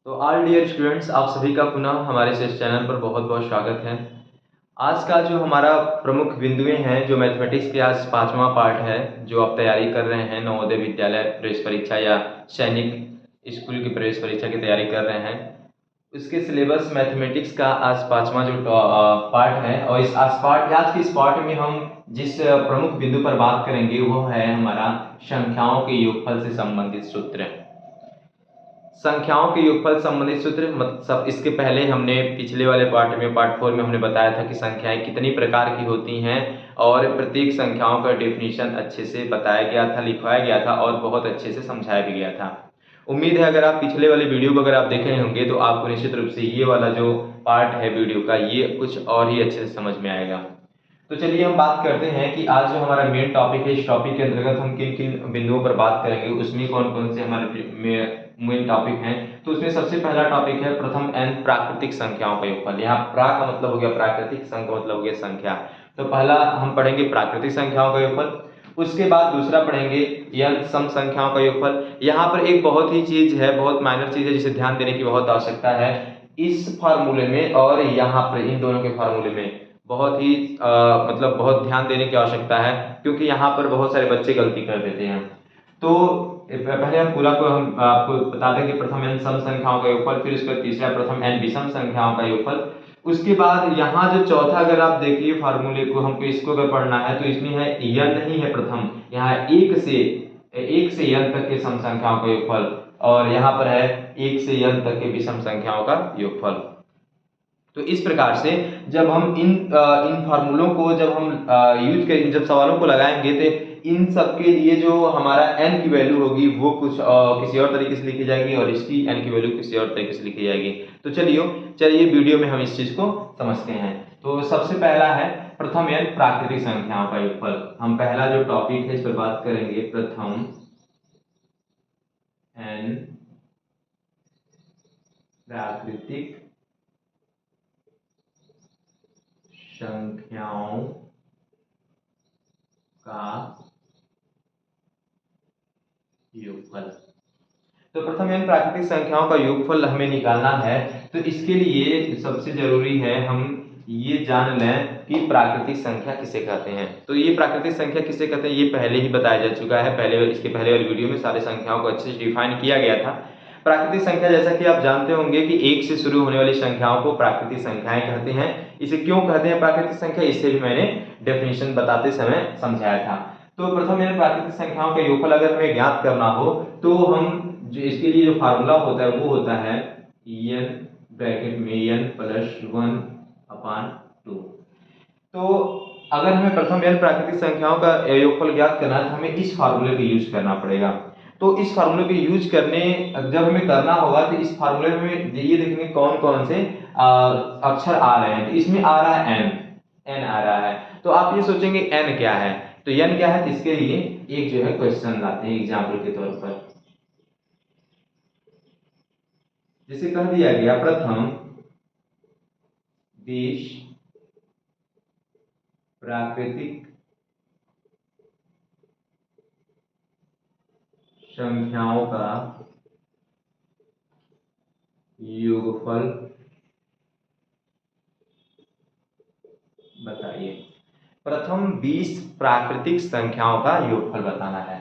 तो all dear students, आप सभी का पुनः हमारे इस चैनल पर बहुत बहुत स्वागत है। आज का जो हमारा प्रमुख बिंदुएं हैं, जो मैथमेटिक्स के आज पांचवा पार्ट है, जो आप तैयारी कर रहे हैं नवोदय विद्यालय प्रवेश परीक्षा या सैनिक स्कूल की प्रवेश परीक्षा की तैयारी कर रहे हैं, उसके सिलेबस मैथमेटिक्स का आज पांचवा जो पार्ट है। और इस आज के इस पार्ट में हम जिस प्रमुख बिंदु पर बात करेंगे वो है हमारा संख्याओं के योगफल से संबंधित सूत्र। संख्याओं के योगफल संबंधित सूत्र मतलब इसके पहले हमने पिछले वाले पार्ट में पार्ट 4 में हमने बताया था कि संख्याएं कितनी प्रकार की होती हैं और प्रत्येक संख्याओं का डेफिनेशन अच्छे से बताया गया था, लिखवाया गया था और बहुत अच्छे से समझाया भी गया था। उम्मीद है अगर आप पिछले वाले वीडियो को अगर आप देखे होंगे तो आपको निश्चित रूप से ये वाला जो पार्ट है वीडियो का ये कुछ और ही अच्छे से समझ में आएगा। तो चलिए हम बात करते हैं कि आज जो हमारा मेन टॉपिक है, इस टॉपिक के अंतर्गत हम किन किन बिंदुओं पर बात करेंगे, उसमें कौन कौन से हमारे मेन टॉपिक हैं। तो उसमें सबसे पहला टॉपिक है प्रथम एन प्राकृतिक संख्याओं का योगफल। यहाँ प्रा का मतलब हो गया प्राकृतिक, संघ का मतलब हो गया संख्या। तो पहला हम पढ़ेंगे प्राकृतिक संख्याओं का योगफल, उसके बाद दूसरा पढ़ेंगे यन सम संख्याओं का योगफल। यहाँ पर एक बहुत ही चीज है, बहुत माइनर चीज है जिसे ध्यान देने की बहुत आवश्यकता है इस फार्मूले में और यहाँ पर इन दोनों के फार्मूले में बहुत ही मतलब बहुत ध्यान देने की आवश्यकता है, क्योंकि यहाँ पर बहुत सारे बच्चे गलती कर देते हैं। तो पहले हम पूरा को हम आपको बता दें कि प्रथम एन सम संख्याओं का योगफल, फिर उसका तीसरा प्रथम एन विषम संख्याओं का योगफल। उसके बाद यहाँ जो चौथा, अगर आप देखिए फार्मूले को, हमको इसको अगर पढ़ना है तो इसमें है यन नहीं है प्रथम, यहाँ एक से यन तक के सम संख्याओं का योगफल और यहाँ पर है एक से यन तक के विषम संख्याओं का योगफल। तो इस प्रकार से जब हम इन फार्मूलों को जब हम यूज करेंगे, जब सवालों को लगाएंगे तो इन सब के लिए जो हमारा n की वैल्यू होगी वो कुछ किसी और तरीके से लिखी जाएगी और इसकी n की वैल्यू किसी और तरीके से लिखी जाएगी। तो चलिए वीडियो में हम इस चीज को समझते हैं। तो सबसे पहला है प्रथम n प्राकृतिक संख्याओं का योगफल। हम पहला जो टॉपिक है इस पर बात करेंगे, प्रथम n प्राकृतिक संख्याओं का योगफल। तो प्रथम n प्राकृतिक संख्याओं का योगफल हमें निकालना है, तो इसके लिए सबसे जरूरी है हम ये जान लें कि प्राकृतिक संख्या किसे कहते हैं। तो ये प्राकृतिक संख्या किसे कहते हैं ये पहले ही बताया जा चुका है, इसके पहले वाली वीडियो में सारे संख्याओं को अच्छे से डिफाइन किया गया था। प्राकृतिक संख्या जैसा कि आप जानते होंगे कि एक से शुरू होने वाली संख्याओं को प्राकृतिक संख्याएं कहते हैं। इसे क्यों कहते हैं प्राकृतिक संख्या, इससे भी मैंने डेफिनेशन बताते समय समझाया था। तो प्रथम n प्राकृतिक संख्याओं का योगफल अगर हमें ज्ञात करना हो तो हम जो इसके लिए जो फार्मूला होता है वो होता है n ब्रैकेट में n प्लस 1/2। तो अगर हमें प्रथम n प्राकृतिक संख्याओं का योगफल ज्ञात करना है तो हमें इस फार्मूले का यूज करना पड़ेगा। तो इस फार्मूले के यूज करने जब हमें करना होगा तो इस फार्मूले में ये देखेंगे कौन कौन से अक्षर आ रहे हैं। तो इसमें आ रहा है n आ रहा है। तो आप ये सोचेंगे n क्या है, तो n क्या है, तो इसके लिए एक जो है क्वेश्चन लाते हैं एग्जाम्पल के तौर पर। जैसे कह दिया गया प्रथम 20 प्राकृतिक संख्याओं का योगफल बताइए। प्रथम 20 प्राकृतिक संख्याओं का योगफल बताना है।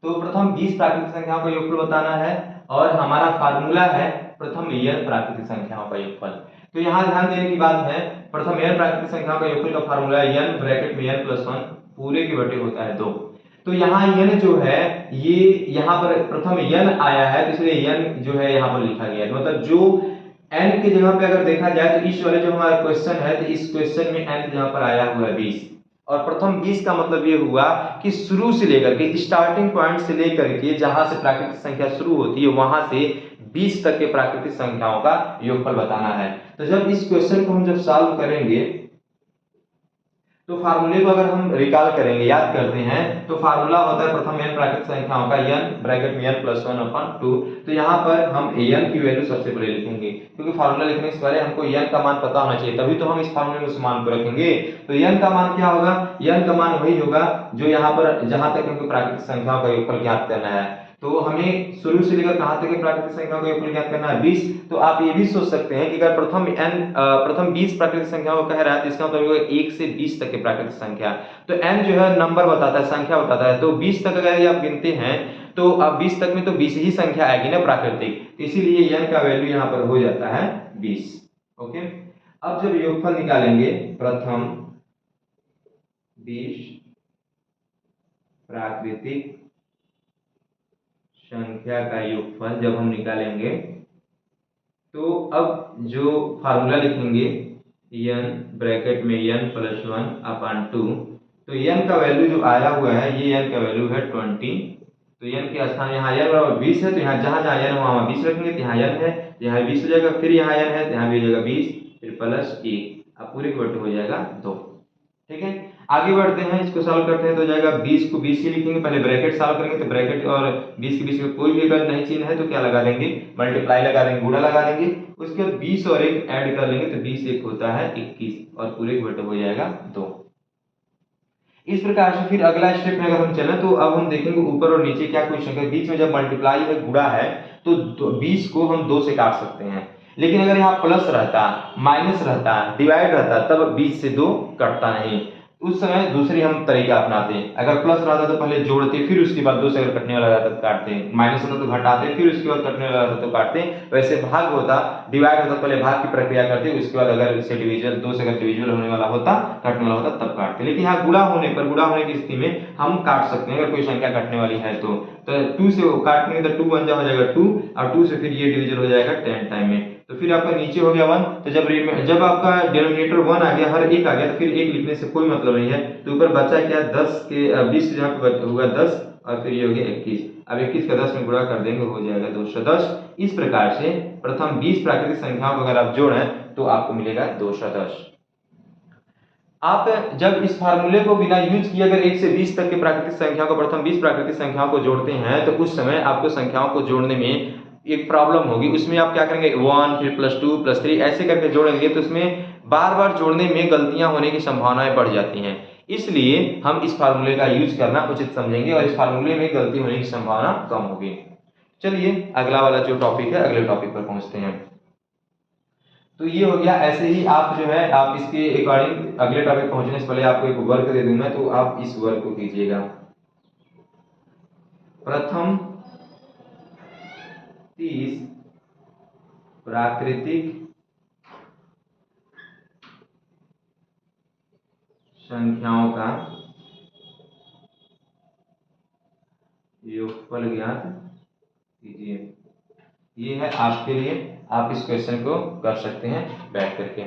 तो प्रथम 20 प्राकृतिक संख्याओं का योगफल बताना है और हमारा फार्मूला है प्रथम n प्राकृतिक संख्याओं का योगफल। तो यहाँ ध्यान देने की बात है, प्रथम n प्राकृतिक संख्याओं का योगफल का फार्मूला है n ब्रैकेट में n प्लस 1 पूरे के बटे होता है 2। तो यहाँ n जो है ये यहाँ पर प्रथम n आया है तो इसलिए n जो है यहाँ पर लिखा गया है। मतलब जो n की जगह पे अगर देखा जाए तो इस वाले जो हमारा क्वेश्चन है तो इस क्वेश्चन में n की जगह पर आया हुआ है 20 और प्रथम 20 का मतलब ये हुआ कि शुरू से लेकर के स्टार्टिंग पॉइंट से लेकर के जहां से प्राकृतिक संख्या शुरू होती है वहां से 20 तक के प्राकृतिक संख्याओं का योगफल बताना है। तो जब इस क्वेश्चन को हम जब सॉल्व करेंगे तो फार्मूले को अगर हम रिकॉल करेंगे, याद करते हैं, तो फार्मूला होता है प्रथम n प्राकृतिक संख्याओं का n ब्रैकेट में n प्लस 1/2। तो यहाँ पर हम n की वैल्यू सबसे पहले लिखेंगे, क्योंकि फार्मूला लिखने से पहले हमको n का मान पता होना चाहिए, तभी तो हम इस फार्मूले में उस मान को रखेंगे। तो n का मान क्या होगा, n का मान वही होगा जो यहाँ पर जहां तक हमको प्राकृतिक संख्याओं का योगफल ज्ञात करना है। तो हमें शुरू से लेकर कहाँ तक के प्राकृतिक संख्याओं का योगफल ज्ञात करना है 20। तो आप ये भी सोच सकते हैं कि अगर प्रथम 20 प्राकृतिक संख्याओं को कह रहा है तो इसका मतलब 1 से 20 तक के प्राकृतिक संख्या। तो n जो है नंबर बताता है, संख्या बताता है, तो 20 तक अगर आप गिनते हैं तो अब 20 तक में तो 20 ही संख्या आएगी ना प्राकृतिक, तो इसीलिए n का वैल्यू यहाँ पर हो जाता है 20। ओके, अब जब योगफल निकालेंगे प्रथम 20 प्राकृतिक संख्या का योगफल जब हम निकालेंगे तो अब जो फार्मूला लिखेंगे n ब्रैकेट में n प्लस 1 अपॉन 2, तो n का वैल्यू जो आया हुआ है ये n का वैल्यू है 20। तो n के स्थान यहाँ n बराबर 20 है, तो यहाँ जहाँ जहाँ n वहाँ 20 रखेंगे, तो यहाँ n है, यहाँ 20 हो जाएगा, फिर यहाँ n है तो यहाँ भी हो जाएगा 20, फिर प्लस 1, अब पूरे के बटे हो जाएगा 2। ठीक है, आगे बढ़ते हैं, इसको सॉल्व करते हैं तो हो जाएगा 20 को 20 ही लिखेंगे, पहले ब्रैकेट सॉल्व करेंगे तो ब्रैकेट और 20 के बीच में कोई भी अगर नहीं चिन्ह है तो क्या लगा देंगे, मल्टीप्लाई लगा देंगे, गुणा लगा देंगे, उसके बाद 20 और 1 ऐड कर लेंगे तो 20 एक होता है 21 और पूरे के बटे हो जाएगा 2। इस प्रकार से फिर अगला स्टेप में अगर हम चलें तो अब हम देखेंगे ऊपर और नीचे क्या क्वेश्चन है, बीच में जब मल्टीप्लाई है गुणा है तो 20 को हम 2 से काट सकते हैं, लेकिन अगर यहाँ प्लस रहता, माइनस रहता, डिवाइड रहता तब 20 से 2 कटता नहीं। उस समय दूसरी हम तरीका अपनाते हैं, अगर प्लस रहता तो पहले जोड़ते, फिर उसके बाद 2 से अगर कटने वाला रहता तो काटते, माइनस होता तो घटाते, फिर उसके बाद कटने वाला रहता तो काटते। वैसे भाग होता, डिवाइड होता पहले भाग की प्रक्रिया करते, उसके बाद अगर इससे डिवीजन 2 से अगर डिविजिबल होने वाला होता, कटने वाला होता तब काटते। लेकिन यहाँ गुणा होने की स्थिति में हम काट सकते हैं अगर कोई संख्या कटने वाली है तो 2 से काटने तो 2 1 हो जाएगा 2 और 2 से फिर ये डिवीजन हो जाएगा 10 टाइम में, तो फिर आपका नीचे हो गया 1। तो जब आपका डिनोमिनेटर 1 आ गया, हर एक आ गया, तो फिर एक लिखने से कोई मतलब नहीं है, तो ऊपर बचा क्या 10 के 20 जहाँ पे होगा 10 और फिर ये हो गया 21। अब 21 का 10 में गुणा कर देंगे हो जाएगा 210। इस प्रकार से प्रथम 20 प्राकृतिक संख्याओं को अगर आप जोड़ें तो आपको मिलेगा 210। आप जब इस फार्मूले को बिना यूज किए अगर 1 से 20 तक के प्राकृतिक संख्याओं को प्रथम 20 प्राकृतिक संख्याओं को जोड़ते हैं तो उस समय आपको संख्याओं को जोड़ने में एक प्रॉब्लम होगी। उसमें आप क्या करेंगे 1 फिर +2 +3 ऐसे करके जोड़ेंगे तो उसमें बार बार जोड़ने में गलतियां होने की संभावनाएं बढ़ जाती हैं, इसलिए हम इस फार्मूले का यूज करना उचित समझेंगे और इस फार्मूले में गलती होने की संभावना कम होगी। चलिए अगला वाला जो टॉपिक है अगले टॉपिक पर पहुंचते हैं। तो ये हो गया, ऐसे ही आप जो है आप इसके अकॉर्डिंग अगले टॉपिक पहुंचने से पहले आपको एक वर्क दे दूंगा तो आप इस वर्क को कीजिएगा। प्रथम 30 प्राकृतिक संख्याओं का योगफल ज्ञात कीजिए। ये है आपके लिए, आप इस क्वेश्चन को कर सकते हैं बैठ करके।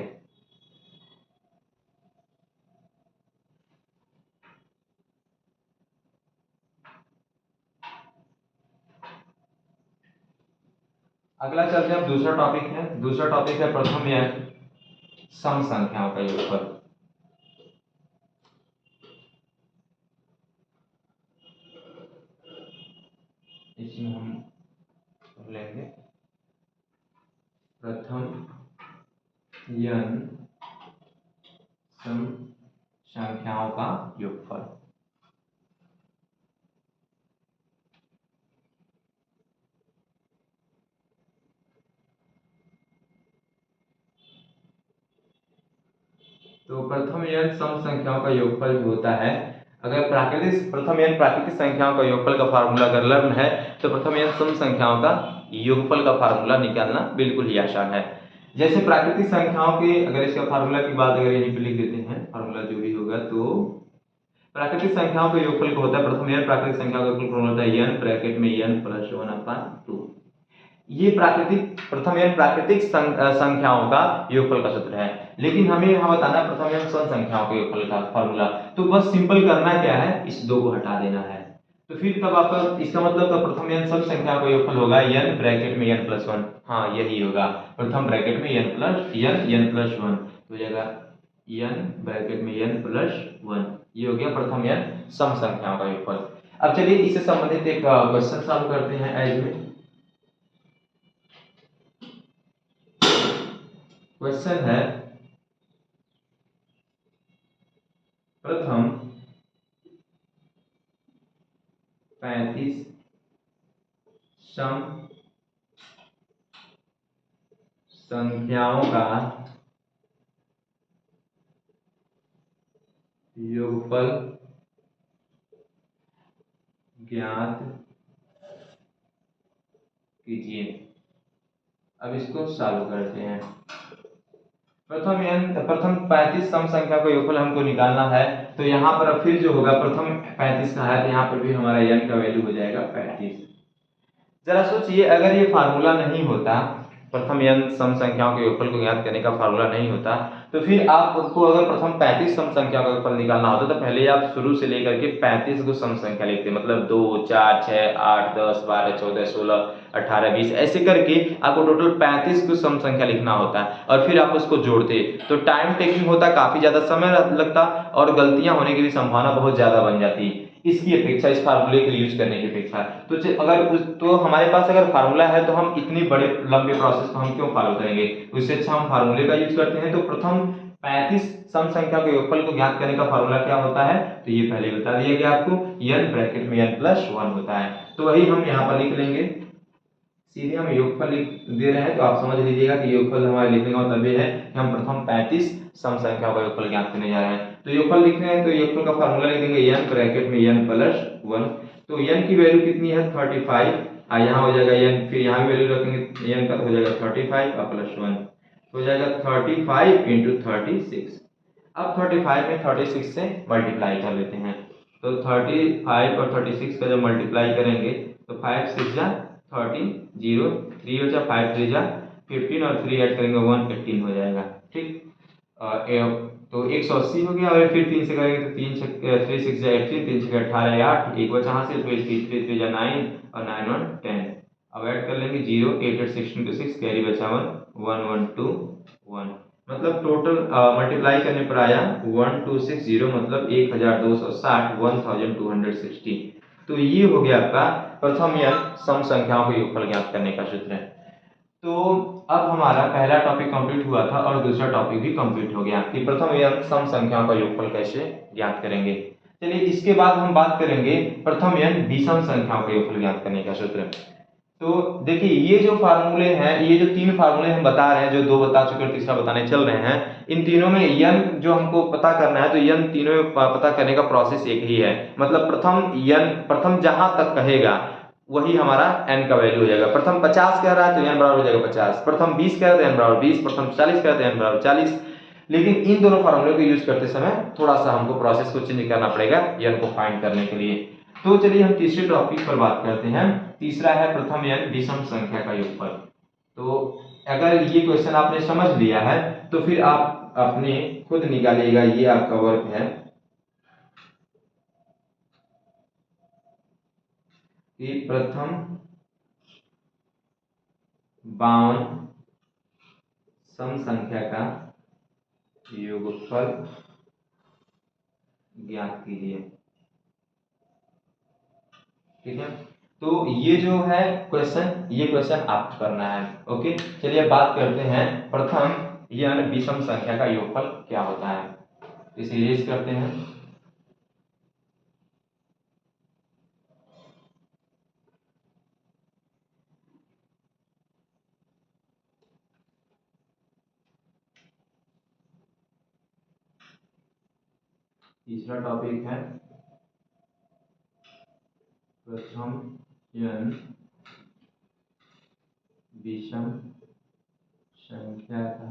अगला चलते हैं, दूसरा टॉपिक है, दूसरा टॉपिक है प्रथम या सम संख्याओं का योगफल। इसमें हम लेंगे प्रथम n सम संख्याओं का योगफल। तो प्रथम n सम संख्याओं का योगफल जो होता है, अगर प्रथम n प्राकृतिक संख्याओं का योगफल का फार्मूला अगर लर्न है तो प्रथम n सम संख्याओं का योगफल का फार्मूला निकालना बिल्कुल ही आसान है। जैसे प्राकृतिक संख्याओं के अगर इसका फार्मूला की बात अगर यहीं पे लिख देते हैं, फार्मूला जो भी होगा, तो प्राकृतिक संख्याओं का योगफल होता है प्रथम n प्राकृतिक संख्याओं का योगफल होता है n ब्रैकेट में n + 1 अपॉन 2। ये प्रथम n प्राकृतिक संख्याओं का योगफल का सूत्र है, लेकिन हमें यहाँ बताना है प्रथम n सम संख्याओं के योगफल का फार्मूला। तो बस सिंपल करना क्या है, इस 2 को हटा देना है, तो फिर तब आपका इसका मतलब तो प्रथम n सम संख्याओं का योगफल होगा n ब्रैकेट में n + 1। हाँ यही होगा, प्रथम ब्रैकेट में n + 1 तो हो जाएगा n ब्रैकेट में n + 1। ये हो गया प्रथम n सम संख्याओं का योगफल। अब चलिए इससे संबंधित एक क्वेश्चन सॉल्व करते हैं। एज में क्वेश्चन है प्रथम 35 सम संख्याओं का योगफल ज्ञात कीजिए। अब इसको सॉल्व करते हैं। प्रथम 35 सम संख्या का योगफल हमको निकालना है, तो यहाँ पर अब फिर जो होगा प्रथम 35 का है तो यहाँ पर भी हमारा n का वैल्यू हो जाएगा 35। जरा सोचिए, अगर ये फार्मूला नहीं होता, प्रथम n सम संख्याओं के योगफल को ज्ञात करने का फार्मूला नहीं होता, तो फिर आपको अगर प्रथम 35 सम संख्या का योगफल निकालना होता तो पहले आप शुरू से लेकर के 35 को सम संख्या लिखते, मतलब 2 4 6 8 10 12 14 16 18 20 ऐसे करके आपको टोटल 35 को सम संख्या लिखना होता है और फिर आप उसको जोड़ते, तो टाइम टेकिंग होता, काफी ज्यादा समय लगता और गलतियां होने की भी संभावना बहुत ज्यादा बन जाती इसकी अपेक्षा, इस फार्मूले को यूज करने की अपेक्षा। तो हमारे पास अगर फार्मूला है तो हम इतनी बड़े लंबे प्रोसेस को हम क्यों फॉलो करेंगे, उससे अच्छा हम फार्मूले का यूज करते हैं। तो प्रथम 35 सम संख्या के योगफल को ज्ञात करने का फार्मूला क्या होता है, तो ये पहले बता दिया गया आपको, n ब्रैकेट में n+1 होता है। तो वही हम यहाँ पर लिख लेंगे, सीधे हम योगफल लिख दे रहे हैं, तो आप समझ लीजिएगा कि योगफल हमारे लिखने का मतलब ये है कि हम प्रथम 35 सम संख्या का योगफल ज्ञात करने जा रहे हैं। तो योगफल लिख रहे हैं तो योगफल का फार्मूला लिख देंगे n ब्रैकेट में n+1। तो n की वैल्यू कितनी है 35, यहाँ हो जाएगा n, फिर यहाँ भी वैल्यू रखेंगे n का, तो हो जाएगा 35 और +1 हो जाएगा 35 × 36। अब 35 में 36 से मल्टीप्लाई कर लेते हैं, तो 35 और 36 का जब मल्टीप्लाई करेंगे तो 5 6 जा 30, 0 3 हो जा 5 3 जा 15 और 3 ऐड करेंगे 118 हो जाएगा। ठीक, तो 180 हो गया, और फिर 3 से करेंगे तो 3 6 जा 18, 3 6 18 8, एक बचा यहाँ से, तो 3 जा 9 और 9 1 10। अब ऐड कर लेंगे 0 8 8 16 to 6, कैरी बचा 1 1 1 2 1, मतलब टोटल मल्टीप्लाई करने पर आया 1260, मतलब 1260 1260। तो ये हो गया आपका प्रथम n सम संख्याओं के योगफल ज्ञात करने का सूत्र है। तो अब हमारा पहला टॉपिक कंप्लीट हुआ था और दूसरा टॉपिक भी कंप्लीट हो गया कि प्रथम n सम संख्याओं का योगफल कैसे ज्ञात करेंगे। चलिए इसके बाद हम बात करेंगे प्रथम n विषम संख्याओं का योगफल ज्ञात करने का सूत्र। तो देखिए ये जो फार्मूले हैं, ये जो 3 फार्मूले हम बता रहे हैं, जो 2 बता चुके और तीसरा बताने चल रहे हैं, इन तीनों में n जो हमको पता करना है, तो n तीनों में पता करने का प्रोसेस एक ही है। मतलब प्रथम जहां तक कहेगा वही हमारा n का वैल्यू हो जाएगा। प्रथम 50 कह रहा है तो n बराबर हो जाएगा 50, प्रथम 20 कह रहा है तो n बराबर 20, प्रथम 40 कह रहा है तो n बराबर 40। लेकिन इन दोनों फार्मूले को यूज करते समय थोड़ा सा हमको प्रोसेस को चेंज करना पड़ेगा n को फाइंड करने के लिए। तो चलिए हम तीसरे टॉपिक पर बात करते हैं। तीसरा है प्रथम n विषम संख्या का योगफल। तो अगर ये क्वेश्चन आपने समझ लिया है तो फिर आप अपने खुद निकालिएगा, ये आपका वर्क है कि प्रथम 52 सम संख्या का योगफल ज्ञात कीजिए। ठीक है, तो ये जो है क्वेश्चन, ये क्वेश्चन आपको करना है। ओके, चलिए बात करते हैं प्रथम n विषम संख्या का योगफल क्या होता है, इसे इरेज करते हैं। तीसरा टॉपिक है प्रथम n विषम संख्या का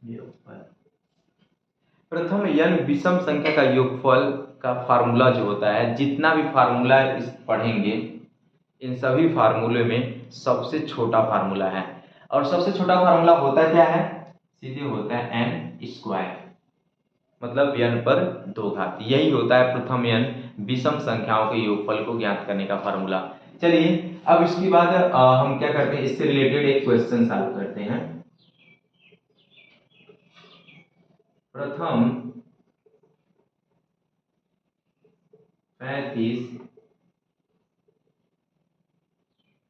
योगफल। प्रथम n विषम संख्या का योगफल का फार्मूला जो होता है, जितना भी फार्मूला इस पढ़ेंगे इन सभी फार्मूले में सबसे छोटा फार्मूला है, और सबसे छोटा फार्मूला होता क्या है, सीधे होता है n², मतलब n पर 2 घात। यही होता है प्रथम n विषम संख्याओं के योगफल को ज्ञात करने का फार्मूला। चलिए अब इसके बाद हम क्या करते हैं, इससे रिलेटेड एक क्वेश्चन सॉल्व करते हैं। प्रथम 35,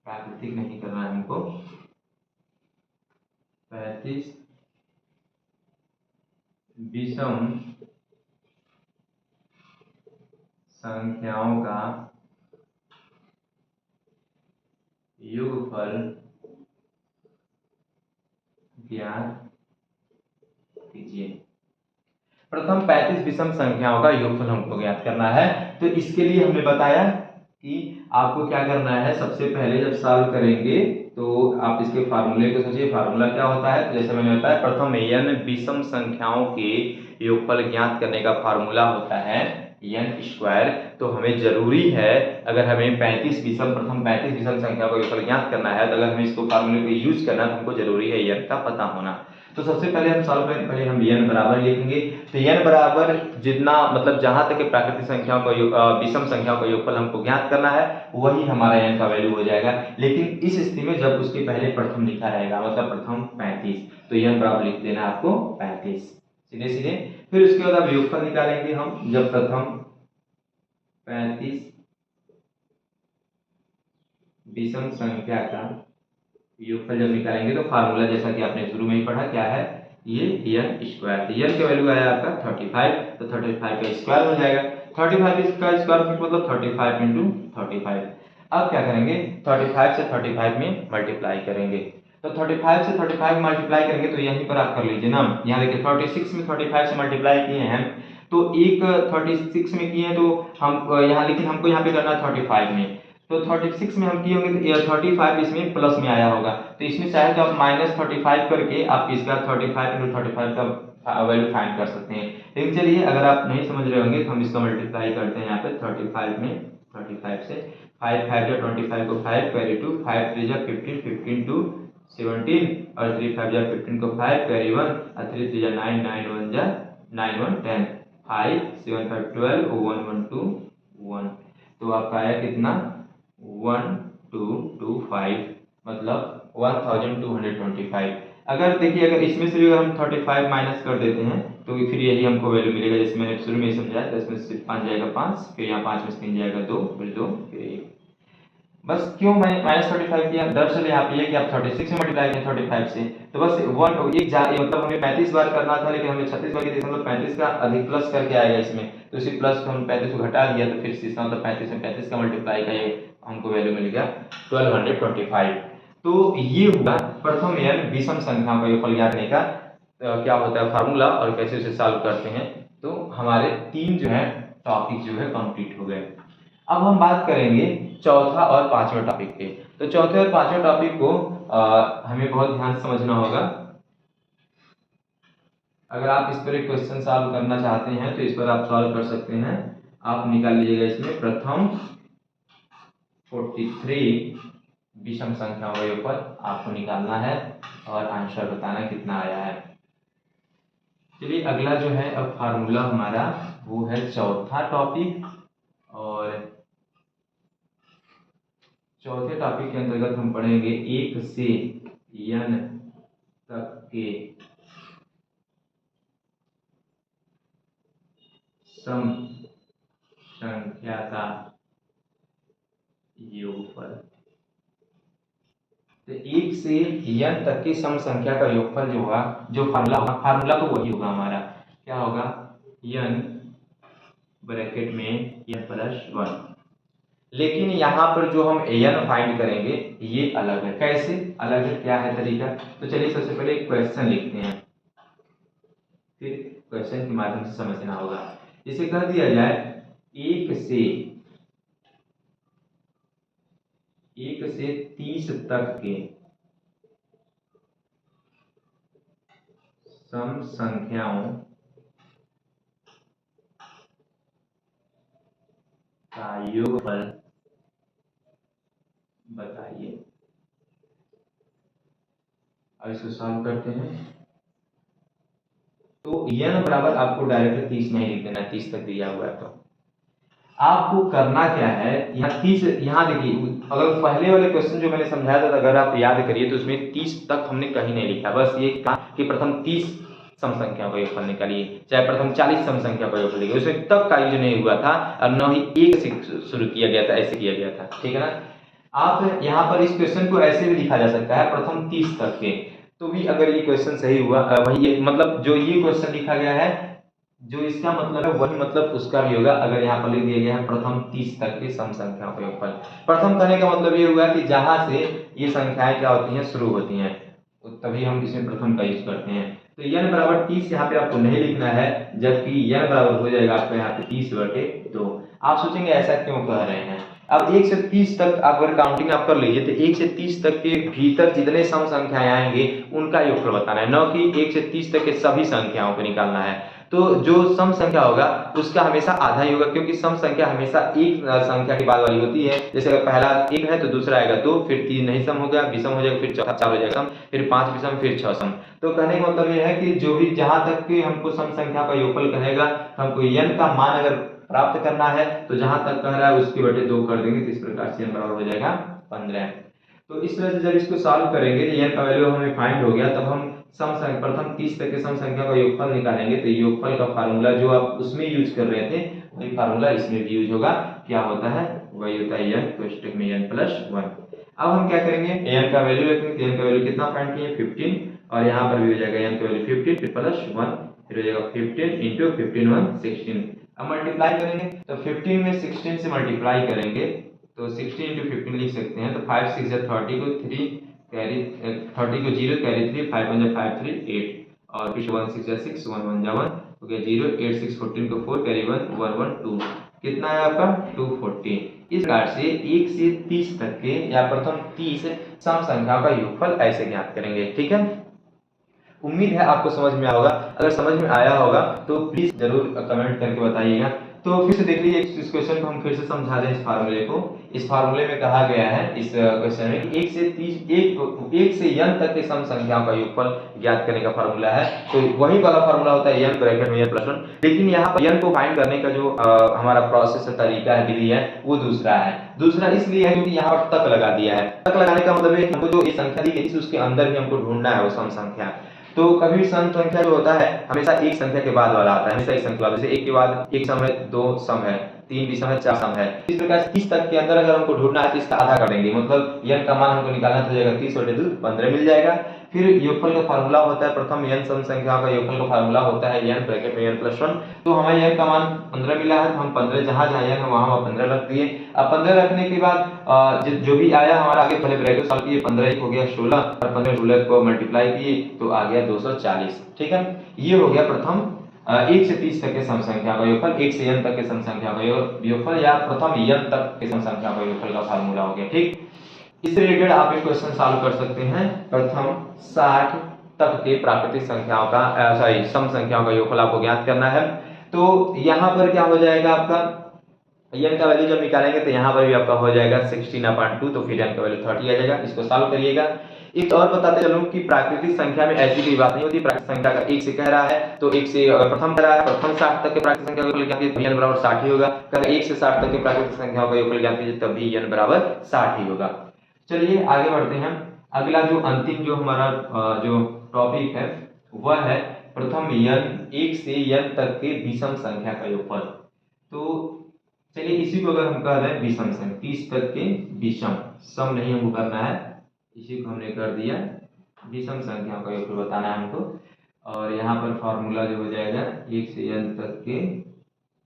प्राकृतिक नहीं करना है हमको, 35 विषम संख्याओं का योगफल ज्ञात कीजिए। प्रथम 35 विषम संख्याओं का योगफल हमको ज्ञात करना है। तो इसके लिए हमने बताया कि आपको क्या करना है, सबसे पहले जब सॉल्व करेंगे तो आप इसके फार्मूले को सोचिए। फार्मूला क्या होता है, तो जैसे मैंने बताया प्रथम n विषम संख्याओं के योगफल ज्ञात करने का फार्मूला होता है n स्क्वायर। तो हमें जरूरी है, अगर हमें 35 विषम प्रथम 35 विषम संख्या का योगफल ज्ञात करना है, तो अगर हमें इसको फार्मूले को यूज करना है तो हमको जरूरी है n का पता होना। तो सबसे पहले हम सॉल्व करें, पहले हम n बराबर लिखेंगे। तो n बराबर जितना मतलब जहां तक प्राकृतिक संख्याओं का विषम संख्याओं का योगफल हमको ज्ञात करना है वही हमारा n का वैल्यू हो जाएगा। लेकिन इस स्थिति में जब उसके पहले प्रथम लिखा रहेगा, मतलब प्रथम 35, तो n बराबर लिख देना आपको 35 सीधे सीधे। फिर उसके बाद अब योगफल निकालेंगे हम। जब प्रथम 35 विषम संख्या का योगफल जब निकालेंगे तो फार्मूला जैसा कि आपने शुरू में ही पढ़ा क्या है, ये n स्क्वायर। तो n का वैल्यू आया आपका 35, तो 35 का स्क्वायर हो जाएगा। 35 का स्क्वायर मतलब 35 इंटू 35। अब क्या करेंगे, 35 से 35 में मल्टीप्लाई करेंगे। तो 35 से 35 मल्टीप्लाई करेंगे तो यहीं पर आप कर लीजिए ना। यहाँ देखिए 36 में 35 से मल्टीप्लाई किए हैं तो एक 36 में किए हैं, तो हम यहाँ लेकिन हमको यहाँ पे करना है 35 में। तो 36 में हम किए होंगे तो 35 इसमें प्लस में आया होगा, तो इसमें चाहे तो आप -35 करके आप इसका 35 इंटू 35 का वैल्यू फाइंड कर सकते हैं। लेकिन चलिए अगर आप नहीं समझ रहे होंगे तो हम इसका मल्टीप्लाई करते हैं यहाँ पे 35 में 35 से। 5 5 जा 25 को 5 कैरी 2, 5 3 जा 15, 15 2 17 और 3 5 जा 15 को 5 कैरी 1 और 3 3 जा 9, 9 1 जा 9 1 10, 5 7 5 12 1 1 2 1। तो आपका आया कितना 1225, मतलब 1225। अगर देखिए अगर इसमें से भी अगर हम 35 माइनस कर देते हैं तो फिर यही हमको वैल्यू मिलेगा, जैसे मैंने शुरू में समझाया। 10 में से 5 जाएगा 5, फिर यहाँ 5 में से 3 जाएगा 2, फिर 2 फिर 1। बस क्यों मैंने -35 किया, दरअसल यहाँ पे कि आप 36 में मल्टीप्लाई किया 35 से, तो बस मतलब हमें 35 बार करना था लेकिन हमने 36 बार किया, मतलब 35 का अधिक प्लस करके आएगा इसमें। तो इसी प्लस को हम 35 को घटा दिया तो फिर इसका मतलब 35 में 35 का मल्टीप्लाई का ये हमको वैल्यू मिल गया 1225। तो ये हुआ प्रथम n विषम संख्याओं का योगफल ज्ञात करने का क्या होता है फार्मूला और कैसे उसे सॉल्व करते हैं। तो हमारे 3 जो है टॉपिक जो है कंप्लीट हो गए। अब हम बात करेंगे चौथा और पांचवें टॉपिक पे। तो चौथे और पांचवें टॉपिक को हमें बहुत ध्यान से समझना होगा। अगर आप इस पर एक क्वेश्चन सॉल्व करना चाहते हैं तो इस पर आप सॉल्व कर सकते हैं। आप निकाल लीजिएगा इसमें प्रथम 43 विषम संख्याओं का योगफल आपको निकालना है और आंसर बताना कितना आया है। चलिए अगला जो है अब फार्मूला हमारा वो है चौथा टॉपिक, और चौथे टॉपिक के अंतर्गत हम पढ़ेंगे 1 से n तक के सम संख्या का योगफल। तो 1 से n तक की सम संख्या का योगफल जो होगा, जो फार्मूला तो वही होगा हमारा, क्या होगा n ब्रैकेट में n प्लस 1। लेकिन यहाँ पर जो हम an फाइंड करेंगे ये अलग है। कैसे अलग है, क्या है तरीका, तो चलिए सबसे पहले एक क्वेश्चन लिखते हैं, फिर क्वेश्चन के माध्यम से समझना होगा। इसे कह दिया जाए 1 से 30 तक के सम संख्याओं का योगफल बताइए। अब इसको सॉल्व करते हैं। तो n बराबर आपको डायरेक्ट 30 नहीं लिख देना, 30 तक दिया हुआ है। तो आपको करना क्या है, यहाँ 30, यहाँ देखिए अगर पहले वाले क्वेश्चन जो मैंने समझाया था अगर आप याद करिए तो उसमें 30 तक हमने कहीं नहीं लिखा, बस ये कहा कि प्रथम 30 सम संख्या का योगफल निकालिए, चाहे प्रथम 40 सम संख्या का योगफल निकालिए, उसमें तक का यूज नहीं हुआ था और न ही 1 से शुरू किया गया था, ऐसे किया गया था। ठीक है ना। आप यहाँ पर इस क्वेश्चन को ऐसे भी लिखा जा सकता है प्रथम 30 तक के, तो भी अगर ये क्वेश्चन सही हुआ वही मतलब जो ये क्वेश्चन लिखा गया है जो इसका मतलब है वही मतलब उसका भी होगा। अगर यहाँ पर लिख दिया गया है प्रथम 30 तक की सम संख्याओं का योगफल। प्रथम कहने का मतलब ये हुआ कि जहां से ये संख्याएं क्या होती हैं, शुरू होती हैं, तभी हम इसमें प्रथम का यूज करते हैं। तो n बराबर 30 यहाँ पे आपको नहीं लिखना है, जबकि n बराबर हो जाएगा आपका यहाँ पे 30/2। आप सोचेंगे ऐसा क्यों कह रहे हैं। अब 1 से 30 तक आप अगर काउंटिंग आप कर लीजिए, तो 1 से 30 तक के भीतर जितने सम संख्याएं आएंगे उनका योगफल बताना है, न कि 1 से 30 तक के सभी संख्याओं को निकालना है। तो जो सम संख्या होगा उसका हमेशा आधा ही होगा, क्योंकि सम संख्या हमेशा एक संख्या के बाद वाली होती है। जैसे अगर पहला 1 है तो दूसरा आएगा 2, फिर 3 नहीं सम हो गया, विषम हो जाएगा, फिर चौथा 4 हो जाएगा सम, फिर 5 विषम, फिर 6 सम। तो कहने का मतलब यह है कि जो भी जहां तक कि हमको सम संख्या का योगफल कहेगा, हमको n का मान अगर प्राप्त करना है तो जहां तक कह रहा है उसके बटे 2 कर देंगे, तो इस प्रकार से n बराबर हो जाएगा 15। तो इस तरह से जब इसको सॉल्व करेंगे तो n का वैल्यू हमें फाइंड हो गया, तब हम सम संख्या प्रथम 30 तक के सम संख्या का योगफल निकालेंगे। तो योगफल का फार्मूला जो आप उसमें यूज कर रहे थे वही फार्मूला इसमें भी यूज होगा। क्या होता है, वही होता है n कोष्टक में n+1। अब हम क्या करेंगे, n का वैल्यू रखेंगे, तो n का वैल्यू कितना फाइंड किए 15, और यहाँ पर भी हो जाएगा n का वैल्यू 15 फिर +1, फिर हो जाएगा 15 इंटू 15 1 16। अब मल्टीप्लाई करेंगे तो 15 में 16 से मल्टीप्लाई करेंगे तो 16 इंटू 15 लिख सकते हैं। तो 5 6 30 को 3 कैरी 30 को 0 कैरी 3 5 1 5 3 8, और फिर 1 6 6 1 1 1 हो गया 0 8 6 14 को 4 कैरी 1 1 1 2, कितना है आपका 240। इस प्रकार से 1 से 30 तक के या प्रथम 30 सम संख्या का योगफल ऐसे ज्ञात करेंगे। ठीक है, उम्मीद है आपको समझ में आया होगा। अगर समझ में आया होगा तो प्लीज जरूर कमेंट करके बताइएगा। तो फिर से देख लीजिए, इस क्वेश्चन को हम फिर से समझा दें। इस फार्मूले को, इस फार्मूले में कहा गया है इस क्वेश्चन में कि 1 से 30 1 से n तक के सम संख्याओं का योगफल ज्ञात करने का फार्मूला है। तो वही वाला फार्मूला होता है n ब्रैकेट में n+1, लेकिन यहाँ पर n को फाइंड करने का जो हमारा प्रोसेस है, तरीका है, विधि है, वो दूसरा है। दूसरा इसलिए है क्योंकि यहाँ पर तक लगा दिया है। तक लगाने का मतलब है हमको जो ये संख्या दी गई उसके अंदर भी हमको ढूंढना है वो सम संख्या। तो कभी भी सम संख्या जो होता है हमेशा एक संख्या के बाद वाला आता है, हमेशा एक संख्या, जैसे एक के बाद एक सम है, 2 सम है, 3 भी सम है, 4 सम है। इस प्रकार 30 तक के अंदर अगर हमको ढूंढना है तो इसका आधा कर देंगे, मतलब n का मान हमको निकालना तो जाएगा 30/2 15 मिल जाएगा। फिर योगफल का फार्मूला होता है, प्रथम n सम संख्या का योगफल का फार्मूला होता है n ब्रैकेट में n+1। तो हमें n का मान 15 मिला है, तो हम 15 जहां जहां n है वहां 15 रख दिए। अब 15 रखने के बाद जो भी आया हमारा आगे पहले ब्रैकेट सॉल्व किए, 15 1 हो गया 16, और 15 16 को मल्टीप्लाई किए तो आ गया 240। ठीक है, ये हो गया प्रथम 1 से 30 तक के सम संख्या का योगफल, 1 से n तक के सम संख्या का योगफल, या प्रथम n तक के सम संख्या का योगफल का फार्मूला हो गया। ठीक, इससे रिलेटेड आप एक क्वेश्चन सॉल्व कर सकते हैं। प्रथम 60 तक के प्राकृतिक संख्याओं का सम संख्याओं का योगफल आपको ज्ञात करना है। तो यहाँ पर क्या हो जाएगा, आपका n का वैल्यू जब निकालेंगे तो यहाँ पर भी आपका हो जाएगा 16/2, तो फिर n का वैल्यू 30 आ जाएगा। इसको सॉल्व करिएगा। एक और बताते चलूं कि प्राकृतिक संख्या में ऐसी कोई बात नहीं होती। प्राकृतिक संख्या का 1 से कह रहा है तो 1 से प्रथम कह रहा है, प्रथम 60 तक के प्राकृतिक संख्या का योगफल ज्ञात कीजिए, n बराबर 60 ही होगा। अगर 1 से 60 तक के प्राकृतिक संख्याओं का योगफल ज्ञात कीजिए, तब भी n बराबर 60 ही होगा। चलिए आगे बढ़ते हैं। अगला जो अंतिम जो हमारा जो टॉपिक है वह है प्रथम n 1 से n तक के विषम संख्या का योगफल। तो चलिए इसी को अगर हम कह रहे हैं विषम संख्या, 30 तक के विषम, सम नहीं हमको करना है, इसी को हमने कर दिया, विषम संख्या का योगफल बताना है हमको। और यहाँ पर फॉर्मूला जो हो जाएगा 1 से n तक के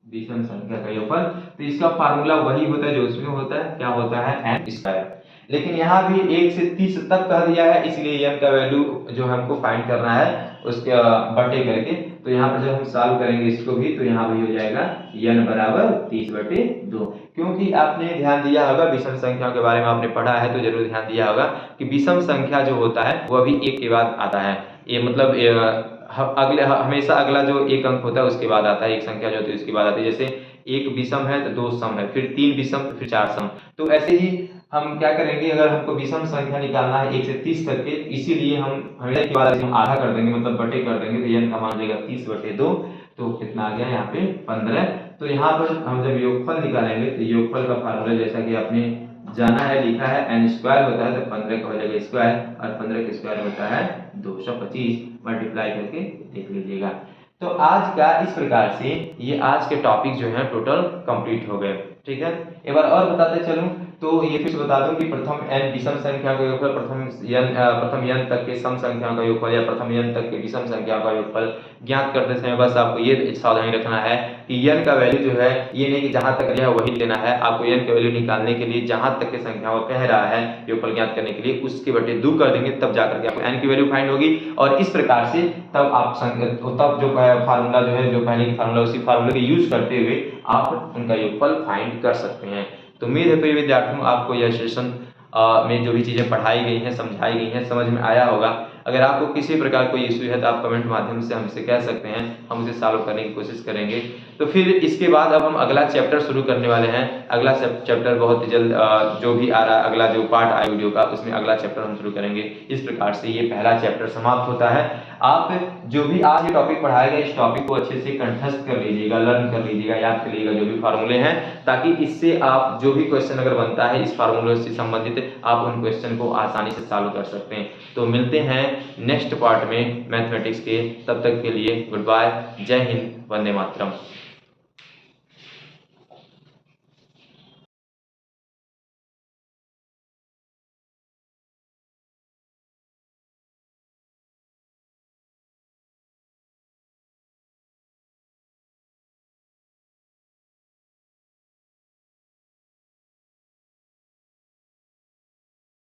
विषम संख्या का योगफल। तो इसका फार्मूला वही होता है जो उसमें होता है, क्या होता है n²। लेकिन यहाँ भी 1 से 30 तक कह दिया है, इसलिए n का वैल्यू जो हमको फाइंड करना है उसके बटे करके। तो यहाँ पर जब हम सॉल्व करेंगे इसको भी, तो यहाँ भी हो जाएगा n बराबर 30/2। क्योंकि आपने ध्यान दिया होगा, विषम संख्या के बारे में आपने पढ़ा है तो जरूर ध्यान दिया होगा कि विषम संख्या जो होता है वह भी एक के बाद आता है। ये मतलब अगले हमेशा अगला जो एक अंक होता है उसके बाद आता है, एक संख्या जो होती है उसके बाद आती है। जैसे एक विषम है तो 2 सम है, फिर 3 विषम तो फिर 4 सम। तो ऐसे ही हम क्या करेंगे, अगर हमको विषम संख्या निकालना है 1 से 30 तक के, इसीलिए हम हमेशा के बाद हम आधा कर देंगे, मतलब बटे कर देंगे, तो n का मान जाएगा 30/2। तो कितना आ गया यहाँ पे 15। तो यहाँ पर हम जब योगफल निकालेंगे तो योगफल का फार्मूला जैसा कि आपने जाना है, लिखा है n² होता है, तो 15 का हो जाएगा स्क्वायर, और 15 का स्क्वायर होता है 225। मल्टीप्लाई करके देख लीजिएगा। तो आज का इस प्रकार से ये आज के टॉपिक जो है टोटल कंप्लीट हो गए। ठीक है, एक बार और बताते चलूं तो ये फिर से बता दूं कि प्रथम n विषम संख्या का योगफल, प्रथम n तक के सम संख्याओं का योगफल या प्रथम n तक के विषम संख्याओं का योगफल ज्ञात करते समय बस आपको ये सावधानी रखना है कि n का वैल्यू जो है ये नहीं कि जहां तक दिया है वही लेना है। आपको n का वैल्यू निकालने के लिए जहां तक के संख्याओं कह रहा है योगफल ज्ञात करने के लिए उसके बटे 2 कर देंगे, तब जाकर के आपको n की वैल्यू फाइंड होगी। और इस प्रकार से तब आप तब जो फार्मूला जो है, जो पहले की फार्मूला, उसी फार्मूले का यूज करते हुए आप उनका योगफल फाइंड कर सकते हैं। तो उम्मीद है प्रिय विद्यार्थियों आपको यह सेशन में जो भी चीज़ें पढ़ाई गई हैं, समझाई गई हैं, समझ में आया होगा। अगर आपको किसी प्रकार कोई इशू है तो आप कमेंट माध्यम से हमसे कह सकते हैं, हम उसे सॉल्व करने की कोशिश करेंगे। तो फिर इसके बाद अब हम अगला चैप्टर शुरू करने वाले हैं। अगला चैप्टर बहुत ही जल्द जो भी आ रहा है, अगला जो पार्ट आया वीडियो का, उसमें अगला चैप्टर हम शुरू करेंगे। इस प्रकार से ये पहला चैप्टर समाप्त होता है। आप जो भी आज ये टॉपिक पढ़ाया गया, इस टॉपिक को अच्छे से कंठस्थ कर लीजिएगा, लर्न कर लीजिएगा, याद कर लीजिएगा जो भी फार्मूले हैं, ताकि इससे आप जो भी क्वेश्चन अगर बनता है इस फार्मूले से संबंधित, आप उन क्वेश्चन को आसानी से सॉल्व कर सकते हैं। तो मिलते हैं नेक्स्ट पार्ट में मैथमेटिक्स के, तब तक के लिए गुड बाय, जय हिंद, वंदे मातरम।